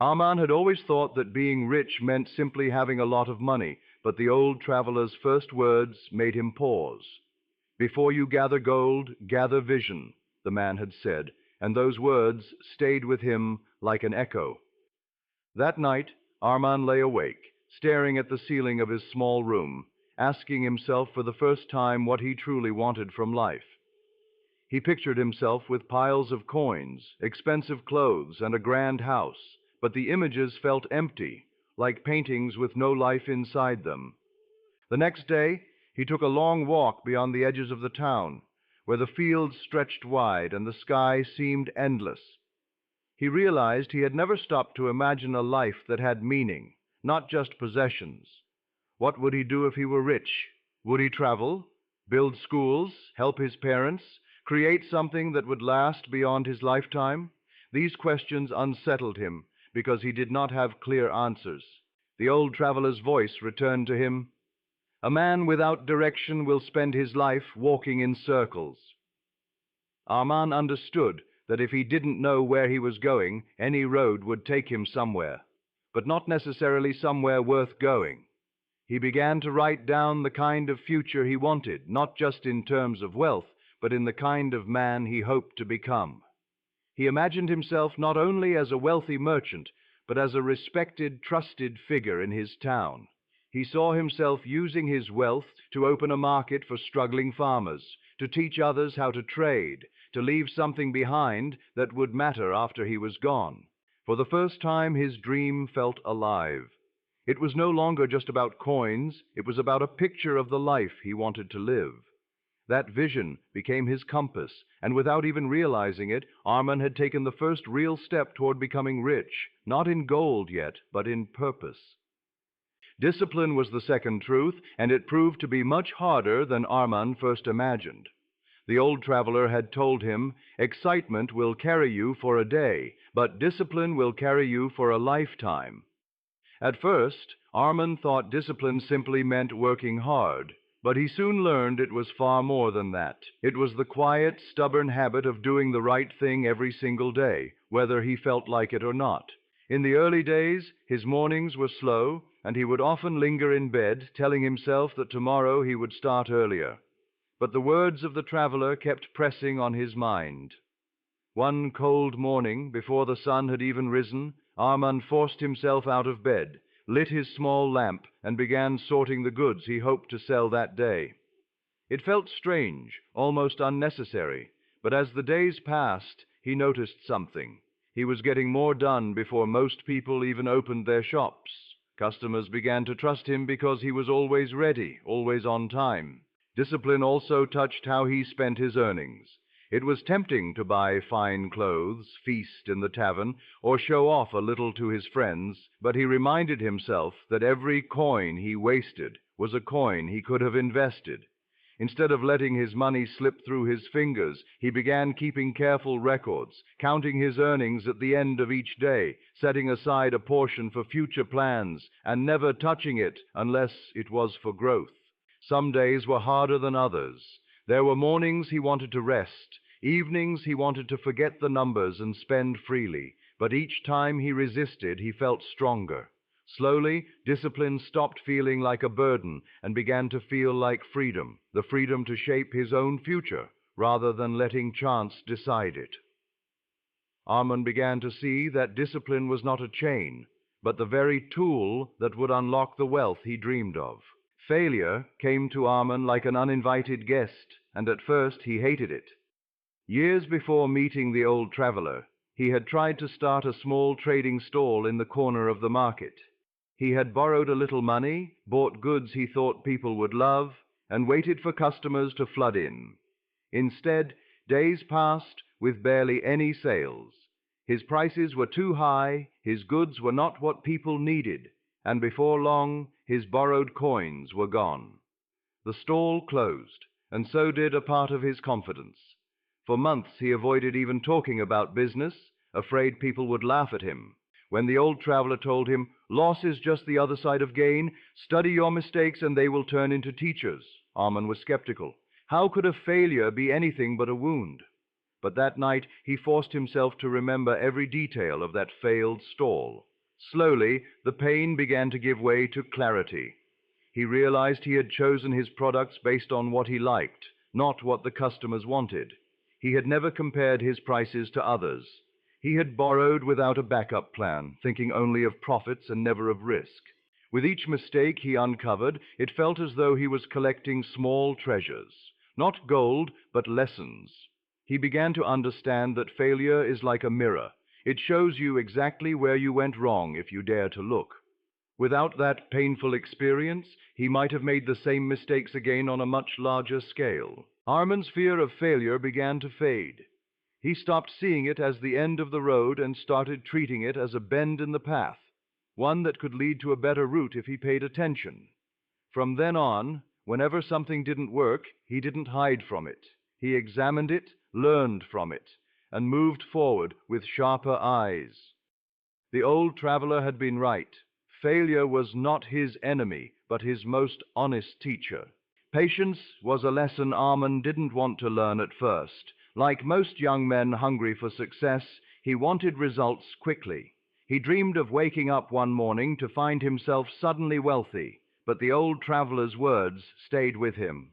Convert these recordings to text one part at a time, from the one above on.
Arman had always thought that being rich meant simply having a lot of money, but the old traveler's first words made him pause. "Before you gather gold, gather vision," the man had said, and those words stayed with him like an echo. That night, Arman lay awake, staring at the ceiling of his small room, asking himself for the first time what he truly wanted from life. He pictured himself with piles of coins, expensive clothes, and a grand house, but the images felt empty, like paintings with no life inside them. The next day, he took a long walk beyond the edges of the town, where the fields stretched wide and the sky seemed endless. He realized he had never stopped to imagine a life that had meaning, not just possessions. What would he do if he were rich? Would he travel, build schools, help his parents, create something that would last beyond his lifetime? These questions unsettled him because he did not have clear answers. The old traveler's voice returned to him. "A man without direction will spend his life walking in circles." Arman understood that if he didn't know where he was going, any road would take him somewhere, but not necessarily somewhere worth going. He began to write down the kind of future he wanted, not just in terms of wealth, but in the kind of man he hoped to become. He imagined himself not only as a wealthy merchant, but as a respected, trusted figure in his town. He saw himself using his wealth to open a market for struggling farmers, to teach others how to trade, to leave something behind that would matter after he was gone. For the first time, his dream felt alive. It was no longer just about coins, it was about a picture of the life he wanted to live. That vision became his compass, and without even realizing it, Arman had taken the first real step toward becoming rich, not in gold yet, but in purpose. Discipline was the second truth, and it proved to be much harder than Arman first imagined. The old traveler had told him, "Excitement will carry you for a day, but discipline will carry you for a lifetime." At first, Arman thought discipline simply meant working hard, but he soon learned it was far more than that. It was the quiet, stubborn habit of doing the right thing every single day, whether he felt like it or not. In the early days, his mornings were slow, and he would often linger in bed, telling himself that tomorrow he would start earlier. But the words of the traveler kept pressing on his mind. One cold morning, before the sun had even risen, Arman forced himself out of bed, lit his small lamp, and began sorting the goods he hoped to sell that day. It felt strange, almost unnecessary, but as the days passed, he noticed something. He was getting more done before most people even opened their shops. Customers began to trust him because he was always ready, always on time. Discipline also touched how he spent his earnings. It was tempting to buy fine clothes, feast in the tavern, or show off a little to his friends, but he reminded himself that every coin he wasted was a coin he could have invested. Instead of letting his money slip through his fingers, he began keeping careful records, counting his earnings at the end of each day, setting aside a portion for future plans, and never touching it unless it was for growth. Some days were harder than others. There were mornings he wanted to rest, evenings he wanted to forget the numbers and spend freely, but each time he resisted, he felt stronger. Slowly, discipline stopped feeling like a burden and began to feel like freedom, the freedom to shape his own future, rather than letting chance decide it. Arman began to see that discipline was not a chain, but the very tool that would unlock the wealth he dreamed of. Failure came to Arman like an uninvited guest, and at first he hated it. Years before meeting the old traveler, he had tried to start a small trading stall in the corner of the market. He had borrowed a little money, bought goods he thought people would love, and waited for customers to flood in. Instead, days passed with barely any sales. His prices were too high, his goods were not what people needed, and before long, his borrowed coins were gone. The stall closed, and so did a part of his confidence. For months he avoided even talking about business, afraid people would laugh at him. When the old traveler told him, "Loss is just the other side of gain. Study your mistakes and they will turn into teachers," Arman was skeptical. How could a failure be anything but a wound? But that night he forced himself to remember every detail of that failed stall. Slowly, the pain began to give way to clarity. He realized he had chosen his products based on what he liked, not what the customers wanted. He had never compared his prices to others. He had borrowed without a backup plan, thinking only of profits and never of risk. With each mistake he uncovered, it felt as though he was collecting small treasures, not gold, but lessons. He began to understand that failure is like a mirror. It shows you exactly where you went wrong if you dare to look. Without that painful experience, he might have made the same mistakes again on a much larger scale. Arman's fear of failure began to fade. He stopped seeing it as the end of the road and started treating it as a bend in the path, one that could lead to a better route if he paid attention. From then on, whenever something didn't work, he didn't hide from it. He examined it, learned from it, and moved forward with sharper eyes. The old traveler had been right. Failure was not his enemy, but his most honest teacher. Patience was a lesson Arman didn't want to learn at first. Like most young men hungry for success, he wanted results quickly. He dreamed of waking up one morning to find himself suddenly wealthy, but the old traveler's words stayed with him.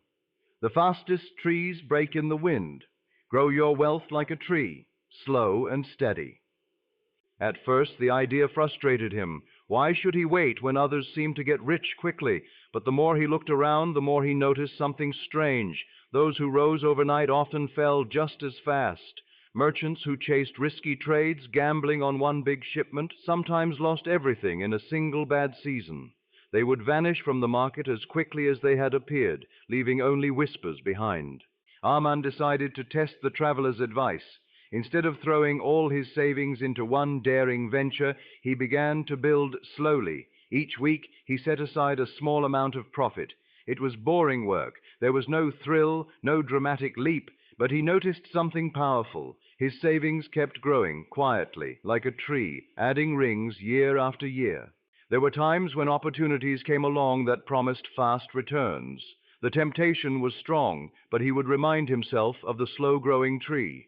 The fastest trees break in the wind. Grow your wealth like a tree, slow and steady. At first, the idea frustrated him. Why should he wait when others seemed to get rich quickly? But the more he looked around, the more he noticed something strange. Those who rose overnight often fell just as fast. Merchants who chased risky trades, gambling on one big shipment, sometimes lost everything in a single bad season. They would vanish from the market as quickly as they had appeared, leaving only whispers behind. Arman decided to test the traveler's advice. Instead of throwing all his savings into one daring venture, he began to build slowly. Each week, he set aside a small amount of profit. It was boring work. There was no thrill, no dramatic leap, but he noticed something powerful. His savings kept growing quietly, like a tree, adding rings year after year. There were times when opportunities came along that promised fast returns. The temptation was strong, but he would remind himself of the slow-growing tree.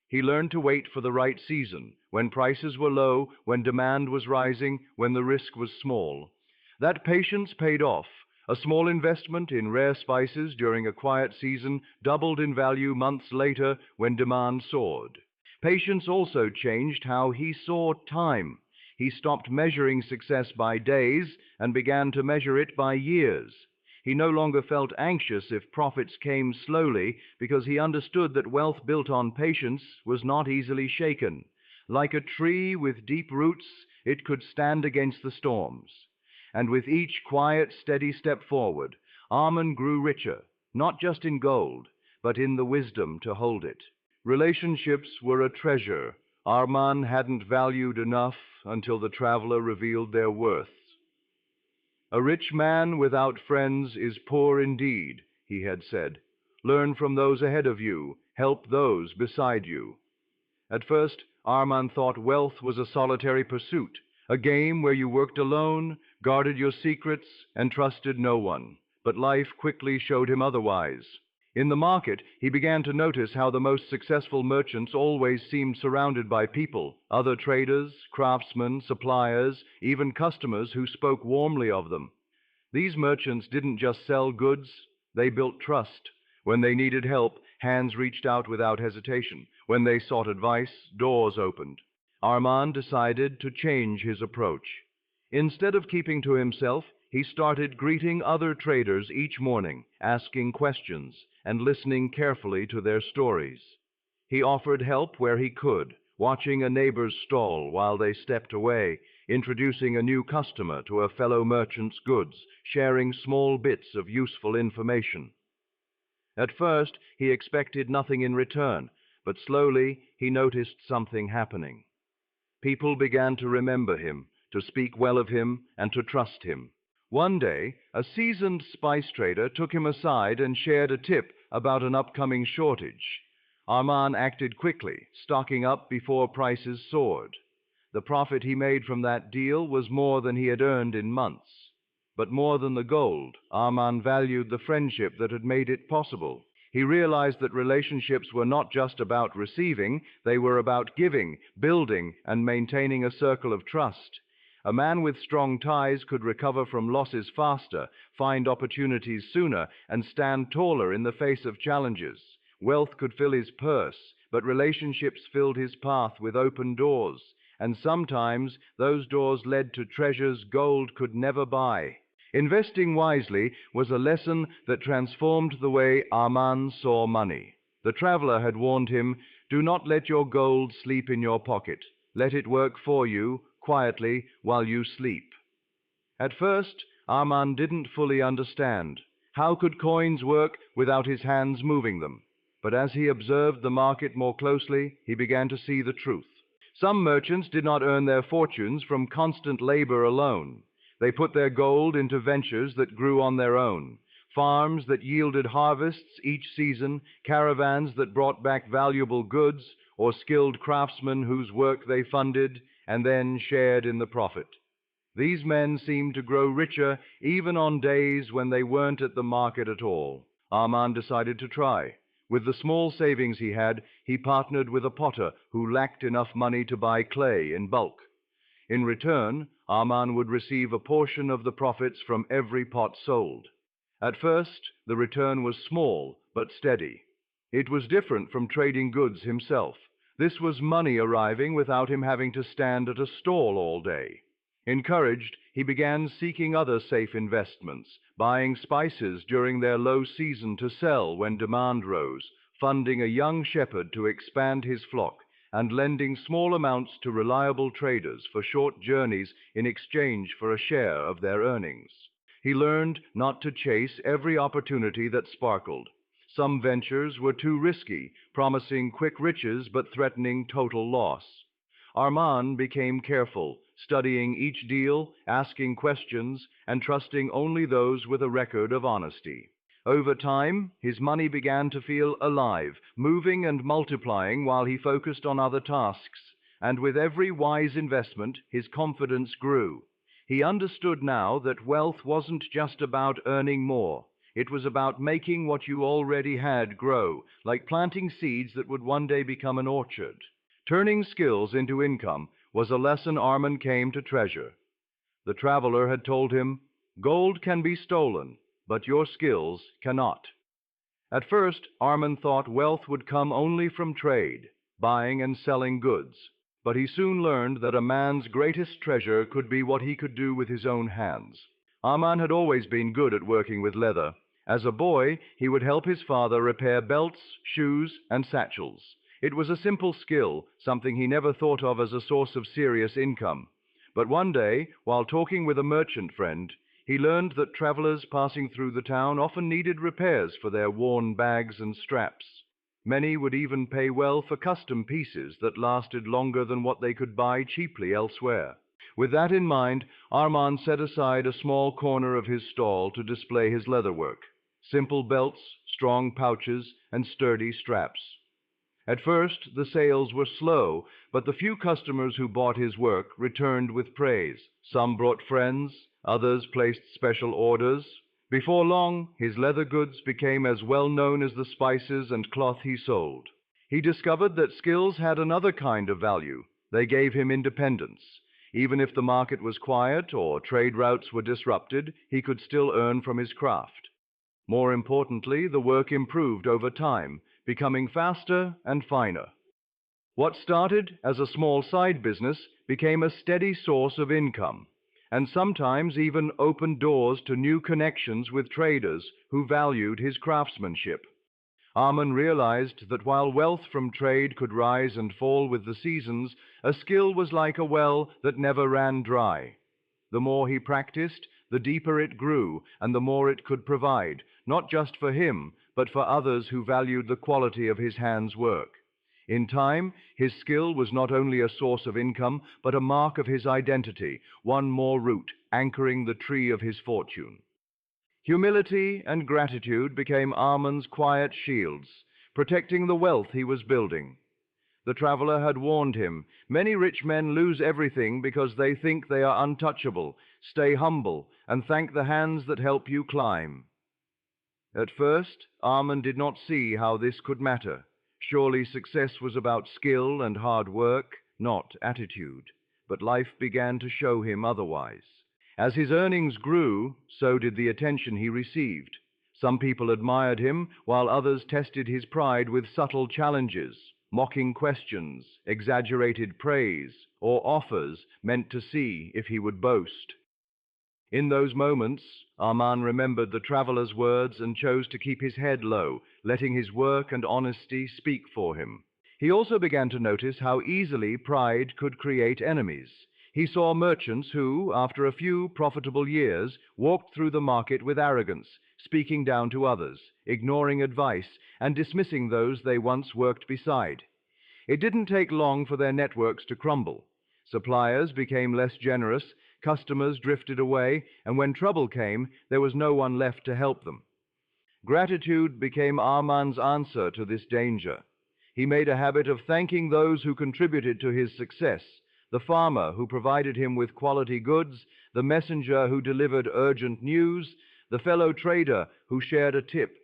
He learned to wait for the right season, when prices were low, when demand was rising, when the risk was small. That patience paid off. A small investment in rare spices during a quiet season doubled in value months later when demand soared. Patience also changed how he saw time. He stopped measuring success by days and began to measure it by years. He no longer felt anxious if profits came slowly because he understood that wealth built on patience was not easily shaken. Like a tree with deep roots, it could stand against the storms. And with each quiet, steady step forward, Arman grew richer, not just in gold, but in the wisdom to hold it. Relationships were a treasure Arman hadn't valued enough until the traveler revealed their worth. A rich man without friends is poor indeed, he had said. Learn from those ahead of you, help those beside you. At first, Arman thought wealth was a solitary pursuit, a game where you worked alone, guarded your secrets, and trusted no one. But life quickly showed him otherwise. In the market, he began to notice how the most successful merchants always seemed surrounded by people, other traders, craftsmen, suppliers, even customers who spoke warmly of them. These merchants didn't just sell goods, they built trust. When they needed help, hands reached out without hesitation. When they sought advice, doors opened. Arman decided to change his approach. Instead of keeping to himself, he started greeting other traders each morning, asking questions, and listening carefully to their stories. He offered help where he could, watching a neighbor's stall while they stepped away, introducing a new customer to a fellow merchant's goods, sharing small bits of useful information. At first, he expected nothing in return, but slowly he noticed something happening. People began to remember him, to speak well of him, and to trust him. One day, a seasoned spice trader took him aside and shared a tip about an upcoming shortage. Arman acted quickly, stocking up before prices soared. The profit he made from that deal was more than he had earned in months. But more than the gold, Arman valued the friendship that had made it possible. He realized that relationships were not just about receiving, they were about giving, building, and maintaining a circle of trust. A man with strong ties could recover from losses faster, find opportunities sooner, and stand taller in the face of challenges. Wealth could fill his purse, but relationships filled his path with open doors, and sometimes those doors led to treasures gold could never buy. Investing wisely was a lesson that transformed the way Arman saw money. The traveler had warned him, "Do not let your gold sleep in your pocket. Let it work for you, quietly, while you sleep." At first, Arman didn't fully understand. How could coins work without his hands moving them? But as he observed the market more closely, he began to see the truth. Some merchants did not earn their fortunes from constant labor alone. They put their gold into ventures that grew on their own, farms that yielded harvests each season, caravans that brought back valuable goods, or skilled craftsmen whose work they funded and then shared in the profit. These men seemed to grow richer even on days when they weren't at the market at all. Arman decided to try. With the small savings he had, he partnered with a potter who lacked enough money to buy clay in bulk. In return, Arman would receive a portion of the profits from every pot sold. At first, the return was small but steady. It was different from trading goods himself. This was money arriving without him having to stand at a stall all day. Encouraged, he began seeking other safe investments, buying spices during their low season to sell when demand rose, funding a young shepherd to expand his flock, and lending small amounts to reliable traders for short journeys in exchange for a share of their earnings. He learned not to chase every opportunity that sparkled. Some ventures were too risky, promising quick riches but threatening total loss. Arman became careful, studying each deal, asking questions, and trusting only those with a record of honesty. Over time, his money began to feel alive, moving and multiplying while he focused on other tasks, and with every wise investment, his confidence grew. He understood now that wealth wasn't just about earning more. It was about making what you already had grow, like planting seeds that would one day become an orchard. Turning skills into income was a lesson Arman came to treasure. The traveler had told him, "Gold can be stolen, but your skills cannot." At first, Arman thought wealth would come only from trade, buying and selling goods. But he soon learned that a man's greatest treasure could be what he could do with his own hands. Arman had always been good at working with leather. As a boy, he would help his father repair belts, shoes, and satchels. It was a simple skill, something he never thought of as a source of serious income. But one day, while talking with a merchant friend, he learned that travelers passing through the town often needed repairs for their worn bags and straps. Many would even pay well for custom pieces that lasted longer than what they could buy cheaply elsewhere. With that in mind, Arman set aside a small corner of his stall to display his leatherwork: simple belts, strong pouches, and sturdy straps. At first, the sales were slow, but the few customers who bought his work returned with praise. Some brought friends, others placed special orders. Before long, his leather goods became as well known as the spices and cloth he sold. He discovered that skills had another kind of value. They gave him independence. Even if the market was quiet or trade routes were disrupted, he could still earn from his craft. More importantly, the work improved over time, becoming faster and finer. What started as a small side business became a steady source of income, and sometimes even opened doors to new connections with traders who valued his craftsmanship. Arman realized that while wealth from trade could rise and fall with the seasons, a skill was like a well that never ran dry. The more he practiced, the deeper it grew, and the more it could provide, not just for him, but for others who valued the quality of his hands' work. In time, his skill was not only a source of income, but a mark of his identity, one more root anchoring the tree of his fortune. Humility and gratitude became Arman's quiet shields, protecting the wealth he was building. The traveler had warned him, "Many rich men lose everything because they think they are untouchable. Stay humble and thank the hands that help you climb." At first, Arman did not see how this could matter. Surely success was about skill and hard work, not attitude. but life began to show him otherwise. As his earnings grew, so did the attention he received. Some people admired him, while others tested his pride with subtle challenges, mocking questions, exaggerated praise, or offers meant to see if he would boast. In those moments, Arman remembered the traveler's words and chose to keep his head low, letting his work and honesty speak for him. He also began to notice how easily pride could create enemies. He saw merchants who, after a few profitable years, walked through the market with arrogance, speaking down to others, ignoring advice, and dismissing those they once worked beside. It didn't take long for their networks to crumble. Suppliers became less generous, customers drifted away, and when trouble came, there was no one left to help them. Gratitude became Arman's answer to this danger. He made a habit of thanking those who contributed to his success: the farmer who provided him with quality goods, the messenger who delivered urgent news, the fellow trader who shared a tip.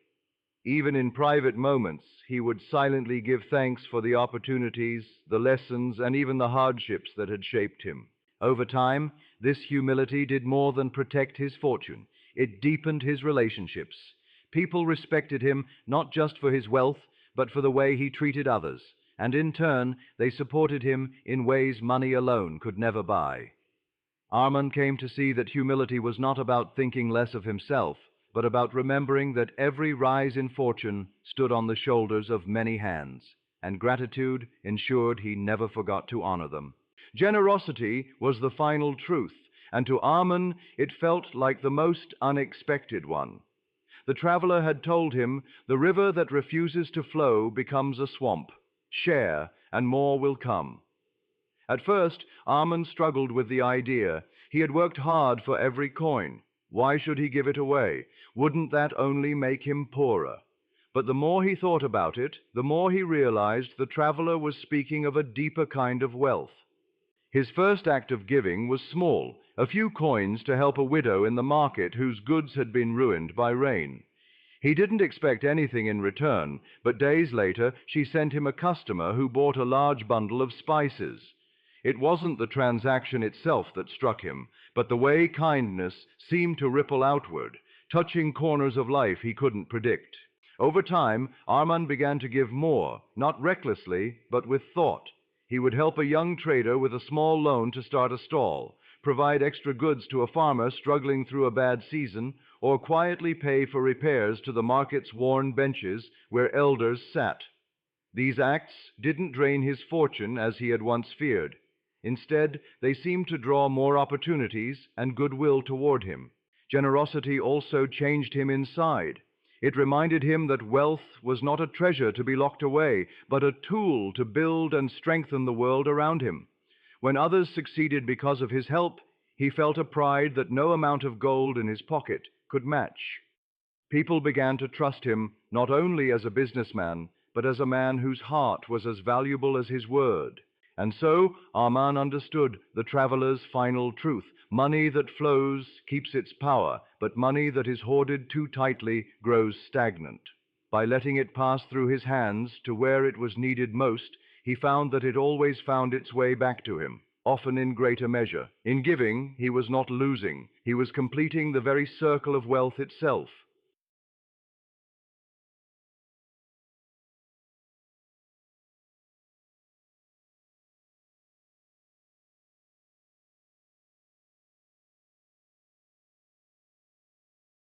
Even in private moments, he would silently give thanks for the opportunities, the lessons, and even the hardships that had shaped him. Over time, this humility did more than protect his fortune. It deepened his relationships. People respected him not just for his wealth, but for the way he treated others, and in turn, they supported him in ways money alone could never buy. Arman came to see that humility was not about thinking less of himself, but about remembering that every rise in fortune stood on the shoulders of many hands, and gratitude ensured he never forgot to honor them. Generosity was the final truth, and to Arman it felt like the most unexpected one. The traveler had told him, "The river that refuses to flow becomes a swamp. Share, and more will come." At first, Arman struggled with the idea. He had worked hard for every coin. Why should he give it away? Wouldn't that only make him poorer? But the more he thought about it, the more he realized the traveler was speaking of a deeper kind of wealth. His first act of giving was small, a few coins to help a widow in the market whose goods had been ruined by rain. He didn't expect anything in return, but days later she sent him a customer who bought a large bundle of spices. It wasn't the transaction itself that struck him, but the way kindness seemed to ripple outward, touching corners of life he couldn't predict. Over time, Arman began to give more, not recklessly, but with thought. He would help a young trader with a small loan to start a stall, provide extra goods to a farmer struggling through a bad season, or quietly pay for repairs to the market's worn benches where elders sat. These acts didn't drain his fortune as he had once feared. Instead, they seemed to draw more opportunities and goodwill toward him. Generosity also changed him inside. It reminded him that wealth was not a treasure to be locked away, but a tool to build and strengthen the world around him. When others succeeded because of his help, he felt a pride that no amount of gold in his pocket could match. People began to trust him not only as a businessman, but as a man whose heart was as valuable as his word. And so Arman understood the traveler's final truth. Money that flows keeps its power, but money that is hoarded too tightly grows stagnant. By letting it pass through his hands to where it was needed most, he found that it always found its way back to him, often in greater measure. In giving, he was not losing. He was completing the very circle of wealth itself.